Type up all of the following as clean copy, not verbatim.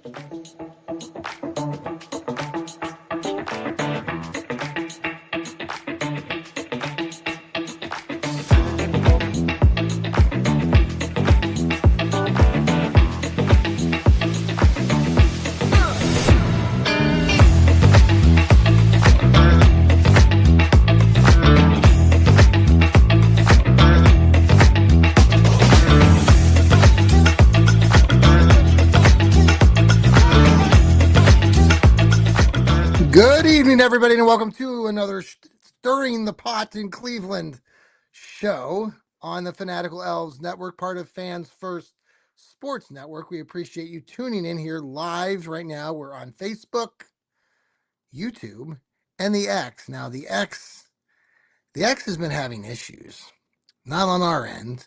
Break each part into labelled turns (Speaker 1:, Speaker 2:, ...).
Speaker 1: Good evening, everybody, and welcome to another Stirring the Pot in Cleveland show on the Fanatical Elves Network, part of Fans First Sports Network. We appreciate you tuning in here live right now. We're on Facebook, YouTube, and the X. Now, the X has been having issues, not on our end.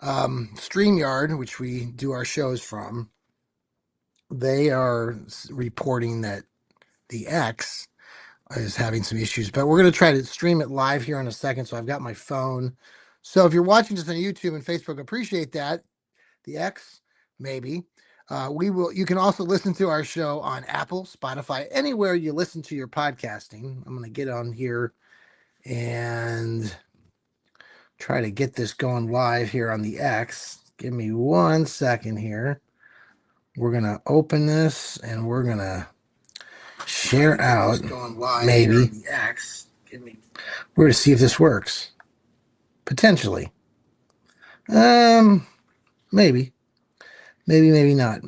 Speaker 1: StreamYard, which we do our shows from, they are reporting that the X is having some issues, but we're going to try to stream it live here in a second. So I've got my phone. So if you're watching this on YouTube and Facebook, appreciate that. The X, maybe. You can also listen to our show on Apple, Spotify, anywhere you listen to your podcasting. I'm going to get on here and try to get this going live here on the X. Give me 1 second here. We're going to open this and we're going to share out, maybe. We're going to see if this works. Potentially. Maybe. Maybe not.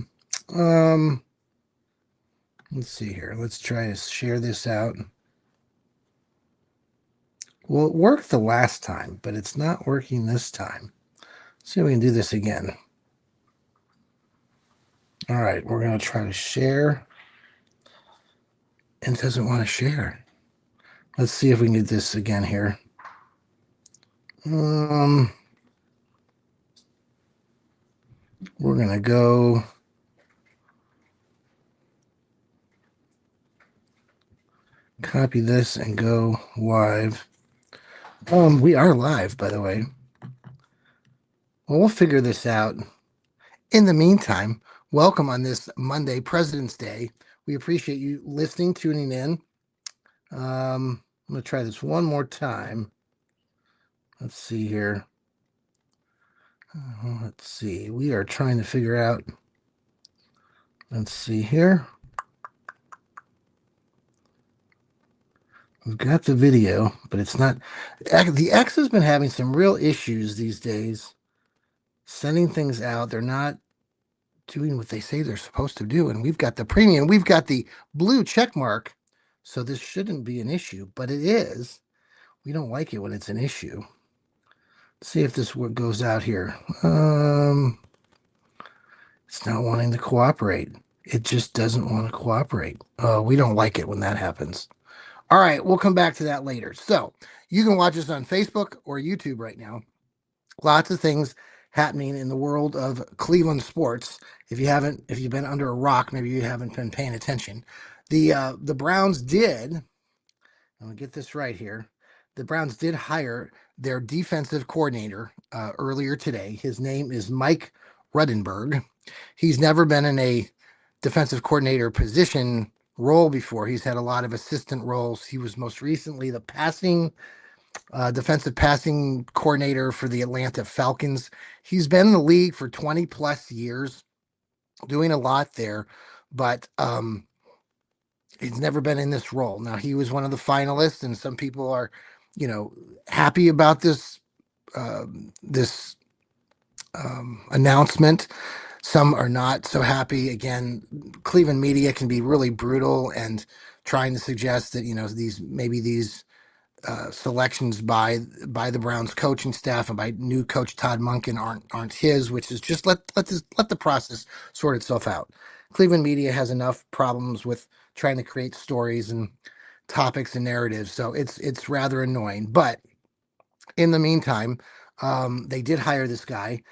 Speaker 1: Let's see here. Let's try to share this out. Well, it worked the last time, but it's not working this time. Let's see if we can do this again. All right, we're going to try to share. And it doesn't want to share. Let's see if we can get this again here. We're going to go. Copy this and go live. We are live, by the way. Well, we'll figure this out. In the meantime, welcome on this Monday, President's Day. We appreciate you listening, tuning in. I'm going to try this one more time. Let's see here. Let's see. We are trying to figure out. Let's see here. We've got the video, but it's not. The X has been having some real issues these days. Sending things out. They're not doing what they say they're supposed to do. And we've got the premium. We've got the blue check mark. So this shouldn't be an issue, but it is. We don't like it when it's an issue. Let's see if this goes out here. It's not wanting to cooperate. It just doesn't want to cooperate. We don't like it when that happens. All right, we'll come back to that later. So you can watch us on Facebook or YouTube right now. Lots of things happening in the world of Cleveland sports. If you've been under a rock, maybe you haven't been paying attention. The Browns did, I'm gonna get this right here. The Browns did hire their defensive coordinator earlier today. His name is Mike Rudenberg. He's never been in a defensive coordinator position role before. He's had a lot of assistant roles. He was most recently the defensive passing coordinator for the Atlanta Falcons. He's been in the league for 20 plus years, doing a lot there, but he's never been in this role. Now, he was one of the finalists, and some people are, happy about this announcement. Some are not so happy. Again, Cleveland media can be really brutal and trying to suggest that these selections by the Browns coaching staff and by new coach Todd Monken aren't his, which is just let the process sort itself out. Cleveland media has enough problems with trying to create stories and topics and narratives, so it's rather annoying. But in the meantime, they did hire this guy.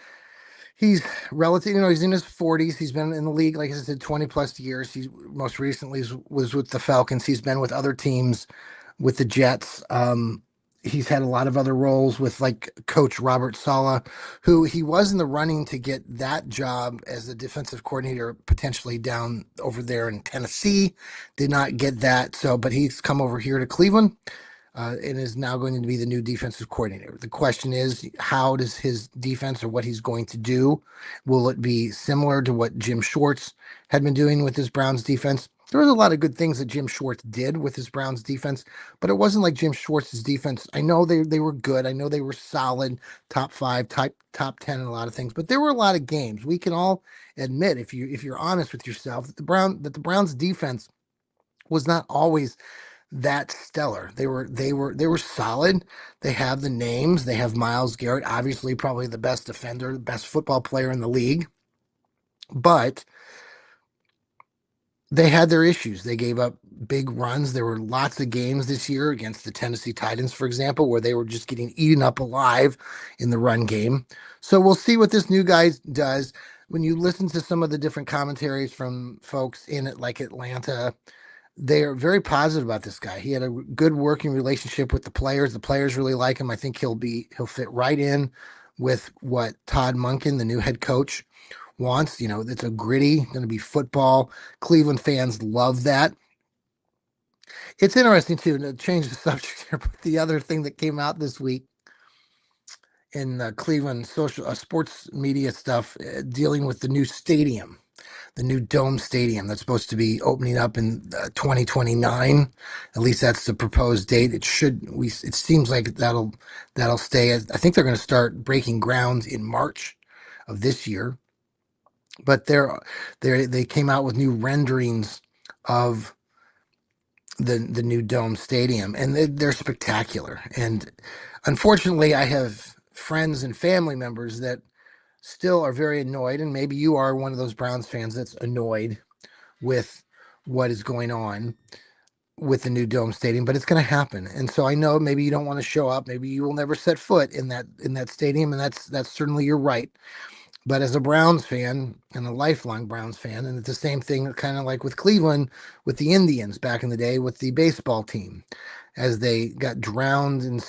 Speaker 1: He's relatively, he's in his 40s. He's been in the league, like I said, 20 plus years. He most recently was with the Falcons. He's been with other teams, with the Jets. he's had a lot of other roles with like Coach Robert Saleh, who he was in the running to get that job as a defensive coordinator potentially down over there in Tennessee. Did not get that, so but he's come over here to Cleveland and is now going to be the new defensive coordinator. The question is, how does his defense or what he's going to do? Will it be similar to what Jim Schwartz had been doing with his Browns defense? There was a lot of good things that Jim Schwartz did with his Browns defense, but it wasn't like Jim Schwartz's defense. I know they were good. I know they were solid, top five, top 10 in a lot of things, but there were a lot of games. We can all admit, if you're honest with yourself, that the Browns defense was not always that stellar. They were solid. They have the names. They have Myles Garrett, obviously probably the best defender, the best football player in the league. But they had their issues. They gave up big runs. There were lots of games this year against the Tennessee Titans, for example, where they were just getting eaten up alive in the run game. So we'll see what this new guy does. When you listen to some of the different commentaries from folks in it, like Atlanta, they are very positive about this guy. He had a good working relationship with the players. The players really like him. I think he'll fit right in with what Todd Monken, the new head coach, wants. You know, it's a gritty, going to be football. Cleveland fans love that. It's interesting too, to change the subject here, but the other thing that came out this week in Cleveland social sports media stuff dealing with the new stadium, the new dome stadium that's supposed to be opening up in 2029. At least that's the proposed date. It seems like that'll stay. I think they're going to start breaking ground in March of this year. But they came out with new renderings of the new dome stadium, and they're spectacular. And unfortunately, I have friends and family members that still are very annoyed, and maybe you are one of those Browns fans that's annoyed with what is going on with the new dome stadium, but it's going to happen. And so I know maybe you don't want to show up, maybe you will never set foot in that stadium, and that's certainly your right. But as a Browns fan and a lifelong Browns fan, and it's the same thing kind of like with Cleveland with the Indians back in the day with the baseball team, as they got drowned in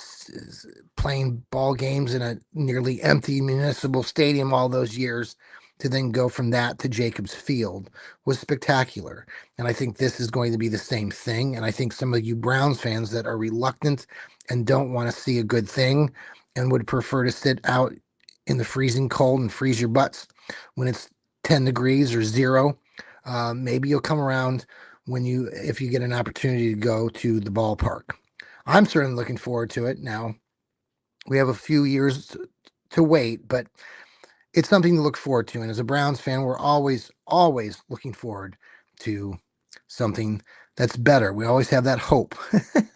Speaker 1: playing ball games in a nearly empty municipal stadium all those years, to then go from that to Jacobs Field was spectacular. And I think this is going to be the same thing. And I think some of you Browns fans that are reluctant and don't want to see a good thing and would prefer to sit out in the freezing cold and freeze your butts when it's 10 degrees or zero, maybe you'll come around if you get an opportunity to go to the ballpark. I'm certainly looking forward to it. Now we have a few years to wait, but it's something to look forward to. And as a Browns fan, we're always looking forward to something that's better. We always have that hope.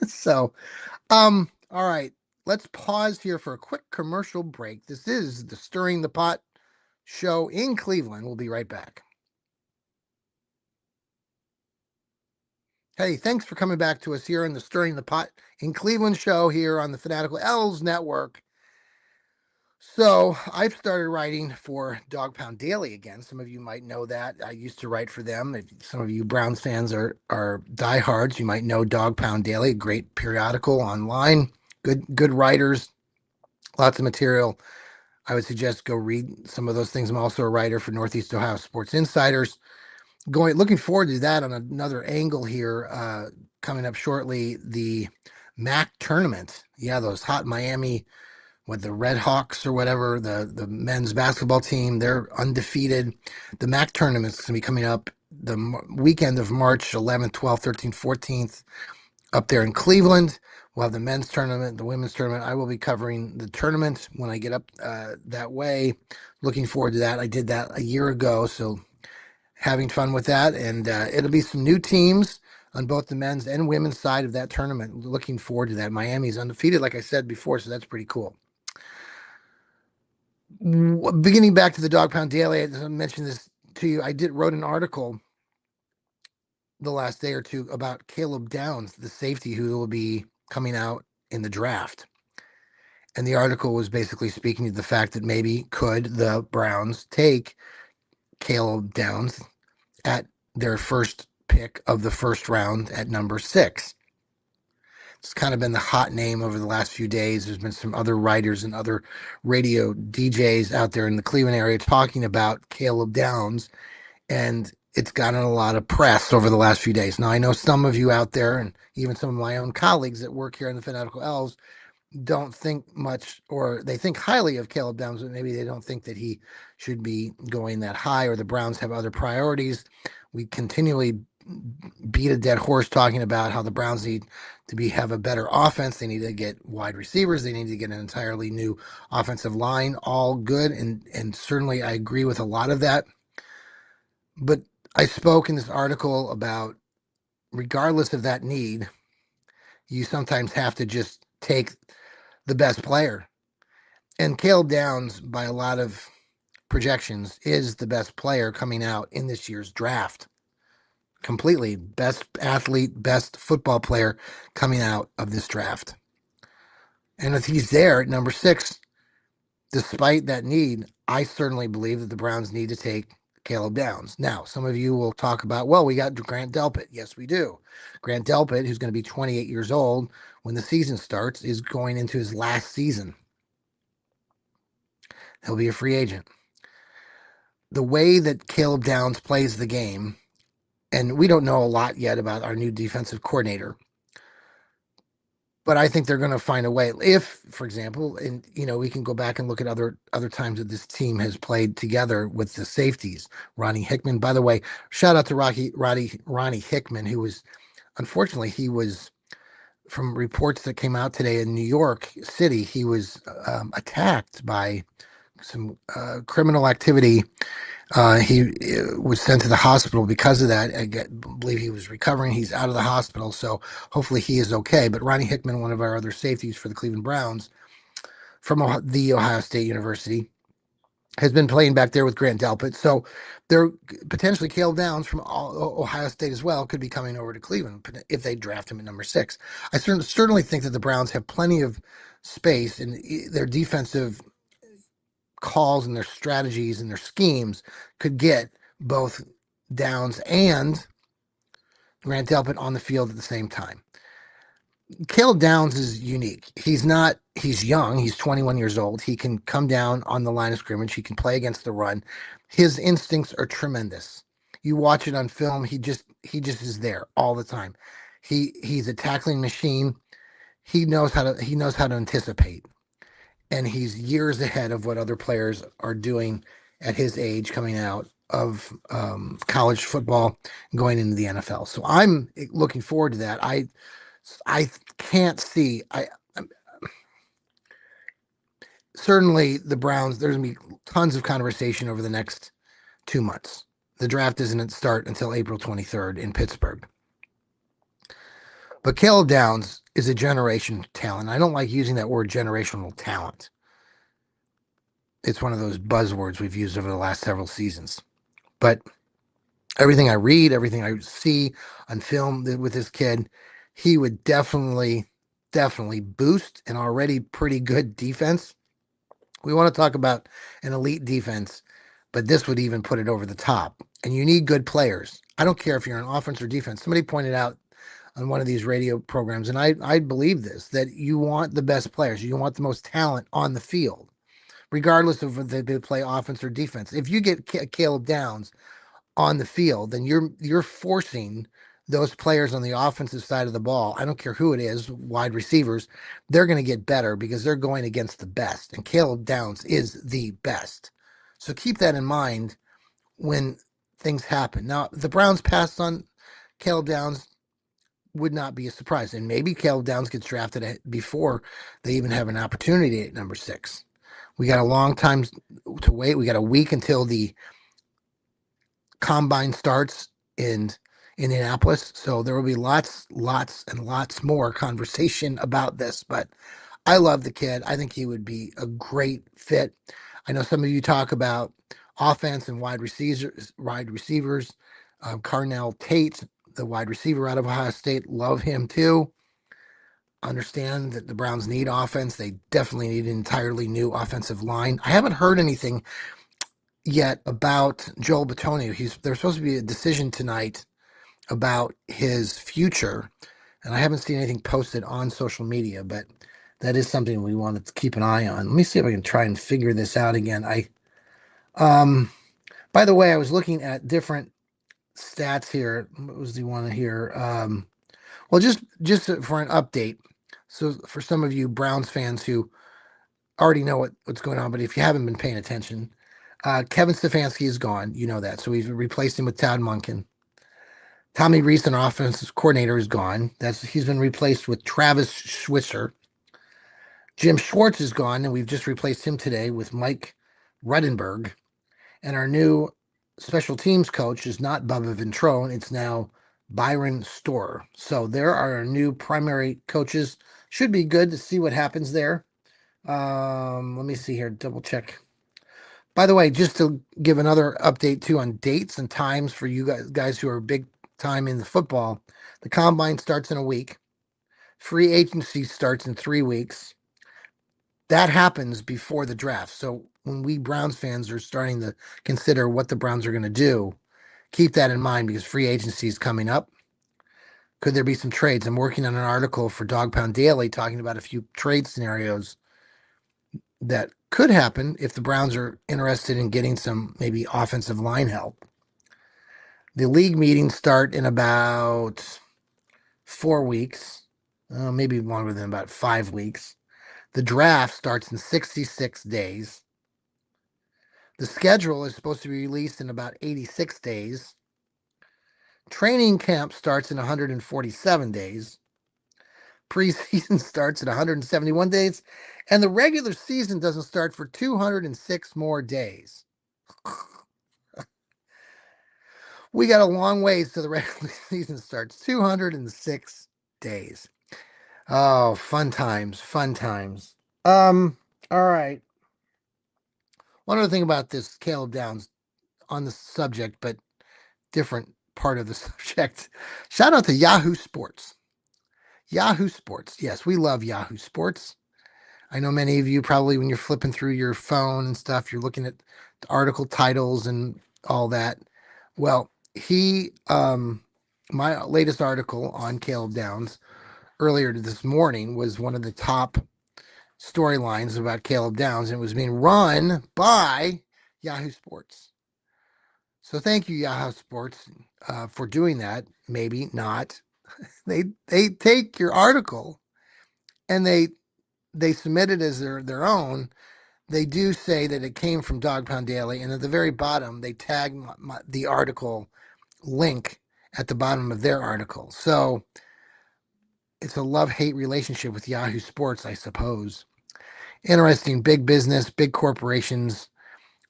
Speaker 1: So, all right, let's pause here for a quick commercial break. This is the Stirring the Pot show in Cleveland. We'll be right back. Hey, thanks for coming back to us here in the Stirring the Pot in Cleveland show here on the Fanatical Elves Network. So I've started writing for Dog Pound Daily again. Some of you might know that. I used to write for them. If some of you Browns fans are diehards, you might know Dog Pound Daily, a great periodical online. Good writers, lots of material. I would suggest go read some of those things. I'm also a writer for Northeast Ohio Sports Insiders. Looking forward to that on another angle here coming up shortly. The MAC tournament. Yeah, those hot Miami with the Red Hawks or whatever, the men's basketball team, they're undefeated. The MAC tournament's going to be coming up the weekend of March 11th, 12th, 13th, 14th up there in Cleveland. We'll have the men's tournament, the women's tournament. I will be covering the tournament when I get up that way. Looking forward to that. I did that a year ago, so having fun with that. And it'll be some new teams on both the men's and women's side of that tournament. Looking forward to that. Miami's undefeated, like I said before, so that's pretty cool. Beginning back to the Dog Pound Daily, I mentioned this to you. I wrote an article the last day or two about Caleb Downs, the safety who will be coming out in the draft. And the article was basically speaking to the fact that maybe could the Browns take Caleb Downs at their first pick of the first round at number 6. It's kind of been the hot name over the last few days. There's been some other writers and other radio DJs out there in the Cleveland area talking about Caleb Downs, and it's gotten a lot of press over the last few days. Now, I know some of you out there, and even some of my own colleagues that work here in the Fanatical Elves, don't think much, or they think highly of Caleb Downs, but maybe they don't think that he should be going that high, or the Browns have other priorities. We continually beat a dead horse talking about how the Browns need to have a better offense. They need to get wide receivers. They need to get an entirely new offensive line. All good, and certainly I agree with a lot of that. But I spoke in this article about, regardless of that need, you sometimes have to just take the best player. And Caleb Downs, by a lot of projections, is the best player coming out in this year's draft. Completely best athlete, best football player coming out of this draft. And if he's there at number 6, despite that need, I certainly believe that the Browns need to take Caleb Downs. Now, some of you will talk about, well, we got Grant Delpit. Yes, we do. Grant Delpit, who's going to be 28 years old when the season starts, is going into his last season. He'll be a free agent. The way that Caleb Downs plays the game, and we don't know a lot yet about our new defensive coordinator, but I think they're going to find a way. If, for example, and we can go back and look at other times that this team has played together with the safeties. Ronnie Hickman, by the way, shout out to Ronnie Hickman, who was, unfortunately, he was, from reports that came out today in New York City, he was attacked by some criminal activity. He was sent to the hospital because of that. I believe he was recovering. He's out of the hospital, so hopefully he is okay. But Ronnie Hickman, one of our other safeties for the Cleveland Browns from the Ohio State University, has been playing back there with Grant Delpit. So there potentially Caleb Downs from Ohio State as well could be coming over to Cleveland if they draft him at number 6. I certainly think that the Browns have plenty of space, and their defensive calls and their strategies and their schemes could get both Downs and Grant Delpit on the field at the same time. Caleb Downs is unique. He's young. He's 21 years old. He can come down on the line of scrimmage. He can play against the run. His instincts are tremendous. You watch it on film. He just is there all the time. He's a tackling machine. He knows how to anticipate. And he's years ahead of what other players are doing at his age coming out of college football and going into the NFL. So I'm looking forward to that. I can't see. Certainly the Browns, there's going to be tons of conversation over the next 2 months. The draft doesn't start until April 23rd in Pittsburgh. But Caleb Downs is a generation talent. I don't like using that word, generational talent. It's one of those buzzwords we've used over the last several seasons. But everything I read, everything I see on film with this kid, he would definitely boost an already pretty good defense. We want to talk about an elite defense, but this would even put it over the top. And you need good players. I don't care if you're on offense or defense. Somebody pointed out on one of these radio programs, and I believe this, that you want the best players. You want the most talent on the field, regardless of whether they play offense or defense. If you get Caleb Downs on the field, then you're forcing those players on the offensive side of the ball, I don't care who it is, wide receivers, they're going to get better because they're going against the best. And Caleb Downs is the best. So keep that in mind when things happen. Now, the Browns passed on Caleb Downs would not be a surprise. And maybe Caleb Downs gets drafted before they even have an opportunity at number 6. We got a long time to wait. We got a week until the combine starts in Indianapolis. So there will be lots and lots more conversation about this. But I love the kid. I think he would be a great fit. I know some of you talk about offense and wide receivers. Carnell Tate, the wide receiver out of Ohio State, love him too. Understand that the Browns need offense. They definitely need an entirely new offensive line. I haven't heard anything yet about Joel Bitonio. There's supposed to be a decision tonight about his future. And I haven't seen anything posted on social media, but that is something we want to keep an eye on. Let me see if I can try and figure this out again. Um, by the way, I was looking at different stats here. What was the one here? Well, just for an update. So for some of you Browns fans who already know what's going on, but if you haven't been paying attention, Kevin Stefanski is gone. You know that. So we've replaced him with Todd Monken. Tommy Rees, our offensive coordinator, is gone. He's been replaced with Travis Schwitzer. Jim Schwartz is gone, and we've just replaced him today with Mike Redenberg. And our new special teams coach is not Bubba Ventrone. It's now Byron Storer. So there are our new primary coaches. Should be good to see what happens there. Let me see here, double check. By the way, just to give another update too on dates and times for you guys who are big time in the football, the combine starts in a week. Free agency starts in 3 weeks. That happens before the draft. So when we Browns fans are starting to consider what the Browns are going to do, keep that in mind because free agency is coming up. Could there be some trades? I'm working on an article for Dog Pound Daily talking about a few trade scenarios that could happen if the Browns are interested in getting some maybe offensive line help. The league meetings start in about 4 weeks, maybe longer than about 5 weeks. The draft starts in 66 days. The schedule is supposed to be released in about 86 days. Training camp starts in 147 days. Preseason starts at 171 days. And the regular season doesn't start for 206 more days. We got a long ways to the regular season starts. 206 days. Oh, fun times, fun times. All right. One other thing about this Caleb Downs on the subject, but different part of the subject. Shout out to Yahoo Sports. Yahoo Sports. Yes, we love Yahoo Sports. I know many of you probably when you're flipping through your phone and stuff, you're looking at the article titles and all that. Well, my latest article on Caleb Downs earlier this morning was one of the top storylines about Caleb Downs, and it was being run by Yahoo Sports. So thank you, Yahoo Sports, for doing that. Maybe not. They take your article and they submit it as their own. They do say that it came from Dog Pound Daily, and at the very bottom they tag the article link at the bottom of their article. So it's a love-hate relationship with Yahoo Sports, I suppose. Interesting, big business, big corporations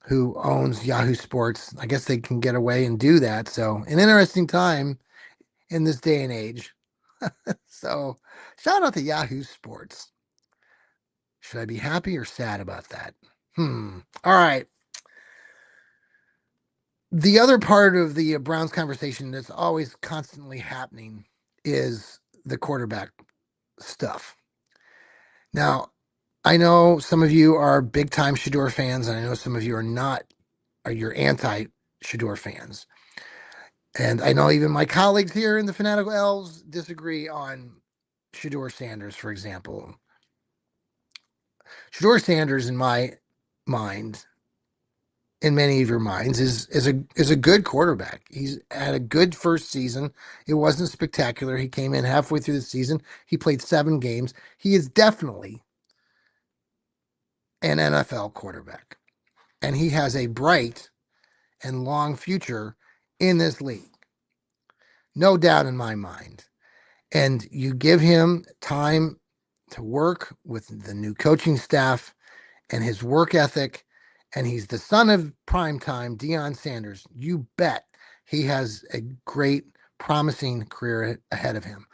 Speaker 1: who owns Yahoo Sports. I guess they can get away and do that. So an interesting time in this day and age. So shout out to Yahoo Sports. Should I be happy or sad about that? All right. The other part of the Browns conversation that's always constantly happening is the quarterback stuff. Now, I know some of you are big time Shador fans, and I know some of you are not, are you're anti Shador fans. And I know even my colleagues here in the Fanatical Elves disagree on Shador Sanders, for example. Shador Sanders, in my mind, in many of your minds, is a good quarterback. He's had a good first season. It wasn't spectacular. He came in halfway through the season. He played 7 games. He is definitely an NFL quarterback, and he has a bright and long future in this league. No doubt in my mind. And you give him time to work with the new coaching staff and his work ethic, and he's the son of primetime Deion Sanders. You bet he has a great, promising career ahead of him.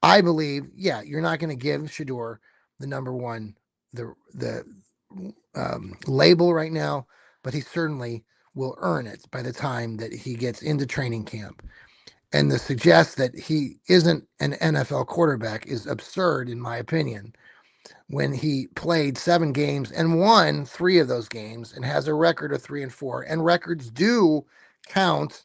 Speaker 1: I believe, yeah, you're not going to give Shador the number one, the label right now, but he certainly will earn it by the time that he gets into training camp. And to suggest that he isn't an NFL quarterback is absurd, in my opinion, when he played 7 games and won 3 of those games and has a record of 3-4. And records do count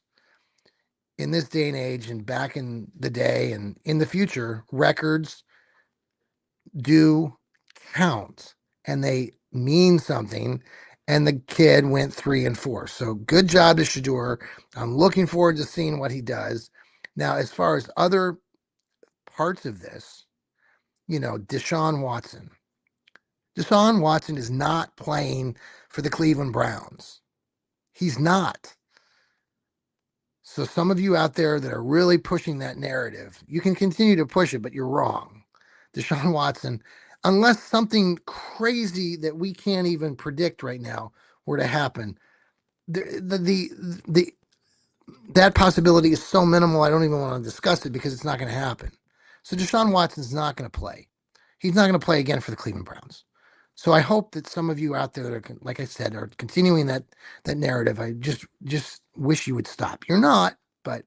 Speaker 1: in this day and age and back in the day and in the future, records do count and they mean something. And the kid went 3-4. So good job to Shador. I'm looking forward to seeing what he does. Now, as far as other parts of this, Deshaun Watson. Deshaun Watson is not playing for the Cleveland Browns. He's not. So some of you out there that are really pushing that narrative, you can continue to push it, but you're wrong. Deshaun Watson, unless something crazy that we can't even predict right now were to happen, the that possibility is so minimal. I don't even want to discuss it because it's not going to happen. So Deshaun Watson's not going to play. He's not going to play again for the Cleveland Browns. So I hope that some of you out there that are, like I said, are continuing that narrative. I just wish you would stop. You're not, but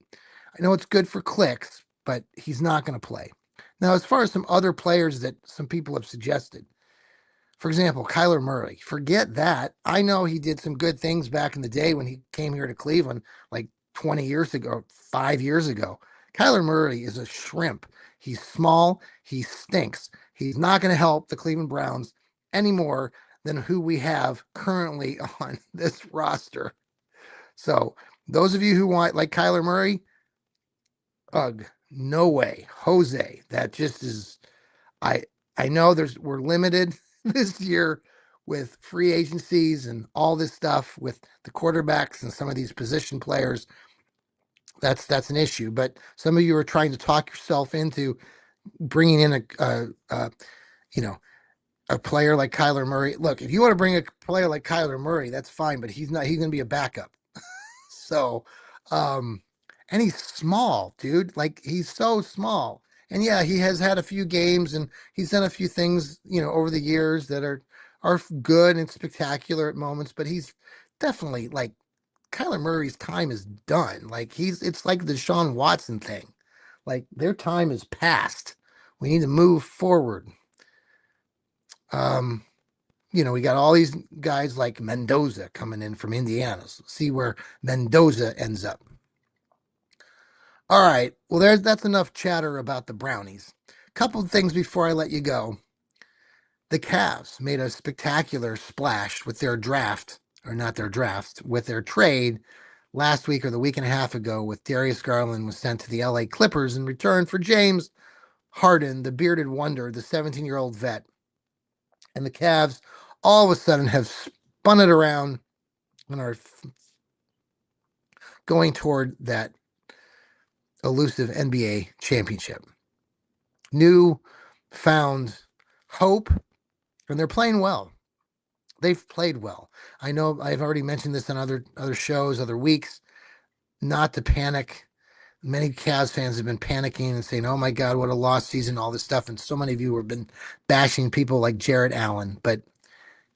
Speaker 1: I know it's good for clicks, but he's not going to play. Now, as far as some other players that some people have suggested, for example, Kyler Murray, forget that. I know he did some good things back in the day when he came here to Cleveland, like 20 years ago, 5 years ago. Kyler Murray is a shrimp. He's small. He stinks. He's not going to help the Cleveland Browns any more than who we have currently on this roster. So those of you who want like Kyler Murray, ugh, no way. Jose, that just is I know we're limited this year with free agencies and all this stuff with the quarterbacks and some of these position players. That's an issue. But some of you are trying to talk yourself into bringing in you know a player like Kyler Murray. Look, if you want to bring a player like Kyler Murray, that's fine, but he's not. He's going to be a backup. So, um, and he's small, dude. Like he's so small. And yeah, he has had a few games and he's done a few things, over the years that are good and spectacular at moments, but he's definitely like Kyler Murray's time is done. Like it's like the Deshaun Watson thing. Like their time is past. We need to move forward. Um, we got all these guys like Mendoza coming in from Indiana. So see where Mendoza ends up. All right. Well, that's enough chatter about the Brownies. Couple of things before I let you go. The Cavs made a spectacular splash with their draft, or not their draft, with their trade last week or the week and a half ago with Darius Garland was sent to the LA Clippers in return for James Harden, the bearded wonder, the 17-year-old vet. And the Cavs all of a sudden have spun it around and are going toward that elusive NBA championship. New found hope, and they're playing well. They've played well. I know I've already mentioned this on other shows, other weeks. Not to panic. Many Cavs fans have been panicking and saying, "Oh my God, what a lost season!" All this stuff, and so many of you have been bashing people like Jarrett Allen. But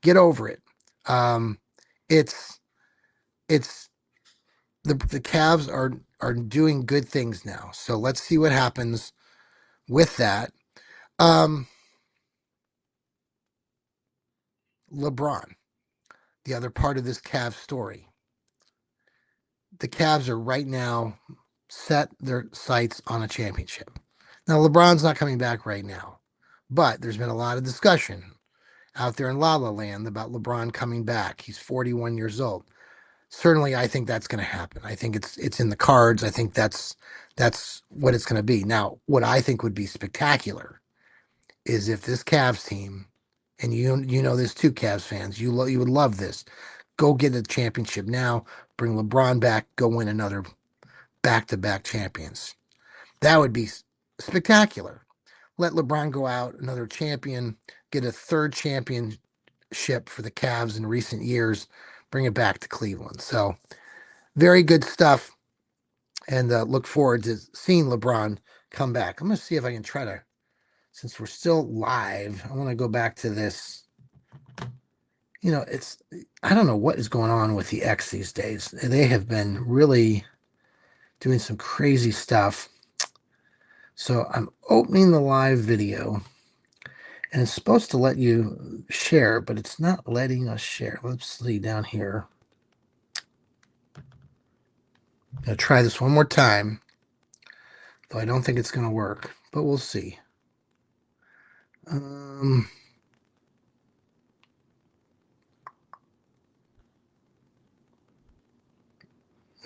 Speaker 1: get over it. Um, it's it's the Cavs are doing good things now. So let's see what happens with that. LeBron, the other part of this Cavs story. The Cavs are right now set their sights on a championship. Now, LeBron's not coming back right now, but there's been a lot of discussion out there in La La Land about LeBron coming back. He's 41 years old. Certainly, I think that's going to happen. I think it's in the cards. I think that's what it's going to be. Now, what I think would be spectacular is if this Cavs team, and you know this too, Cavs fans, you would love this. Go get a championship now. Bring LeBron back. Go win another back-to-back champions. That would be spectacular. Let LeBron go out, another champion, get a third championship for the Cavs in recent years, bring it back to Cleveland. So very good stuff, and look forward to seeing LeBron come back. I'm going to see if I can try to, since we're still live, I want to go back to this. I don't know what is going on with the X these days. They have been really doing some crazy stuff. So I'm opening the live video and it's supposed to let you share, but it's not letting us share. Let's see down here. I'm going to try this one more time, though I don't think it's going to work, but we'll see.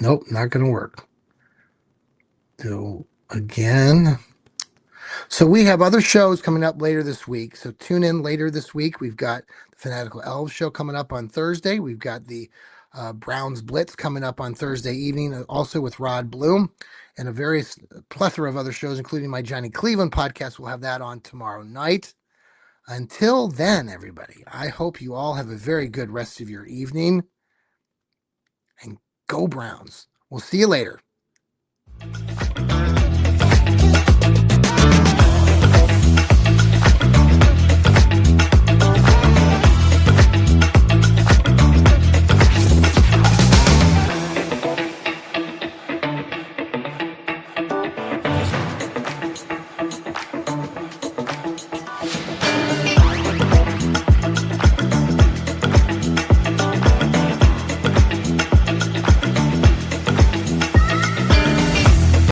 Speaker 1: Nope, not going to work. Do again. So we have other shows coming up later this week. So tune in later this week. We've got the Fanatical Elves show coming up on Thursday. We've got the Browns Blitz coming up on Thursday evening, also with Rod Bloom, and a various plethora of other shows, including my Johnny Cleveland podcast. We'll have that on tomorrow night. Until then, everybody, I hope you all have a very good rest of your evening, and go Browns. We'll see you later.